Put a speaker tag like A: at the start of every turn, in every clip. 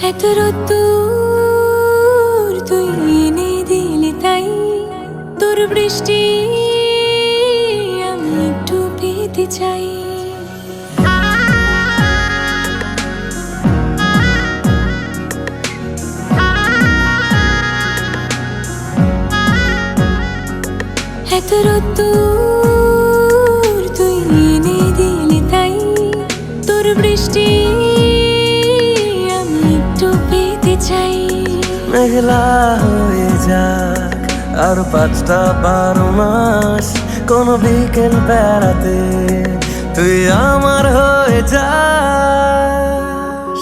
A: এত রোদ্দুর তুই এনে দিলি তাই, তোর বৃষ্টি আমি একটু পেতে চাই। এত রোদ্দুর তুই এনে দিলি তাই, তোর বৃষ্টি আমি একটু পেতে চাই।
B: মেঘলা হয়ে যাক আর 5টা-12 মাস, কোনো বিকেল বেড়াতে তুই আমার হয়ে যাস।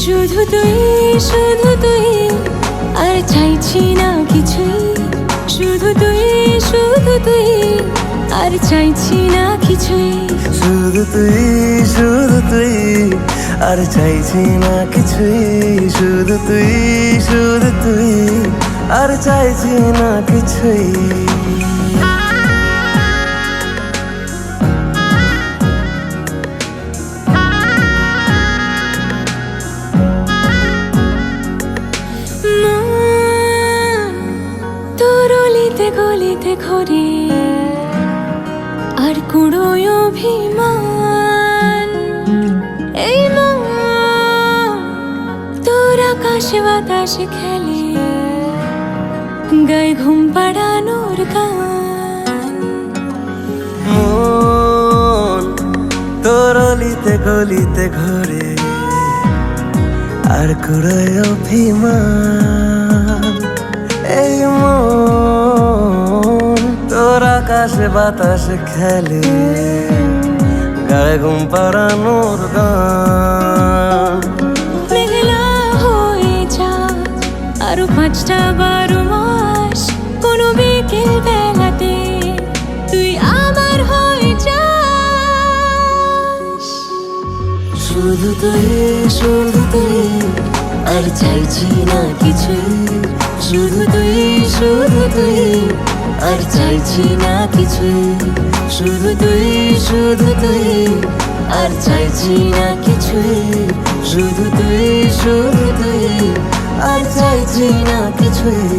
A: শুধু তুই আর চাইছি না কিছুই, শুধু তুই আর চাইছি না কিছুই।
B: শুধু তুই আর চাইছি না কিছুই, শুধু তুই আর চাইছি না কিছুই।
A: তোর অলিতে গলিতে ঘরে আর কুড়োয় অভিমান, এই মন তোর আকাশে বাতাসে খেলে, গায়ে ঘুম পাড়ানোর গান।
B: মন তোর অলিতে গলিতে ঘরে আর কুড়োয় অভিমান, এই মন তোর আকাশে বাতাসে খেলে, গায়ে ঘুম পাড়ানোর গান।
A: মেঘলা হয়ে যাক আরো 5টা-12 মাস, কোনো বিকেল বেলাতে তুই আমার হয়ে যাস।
B: শুধু তুই আর চাইছি না কিছুই, শুধু তুই আর চাইছি না কিছুই, শুধু তুই আর চাইছি না কিছুই, শুধু তুই আর চাইছি না কিছুই।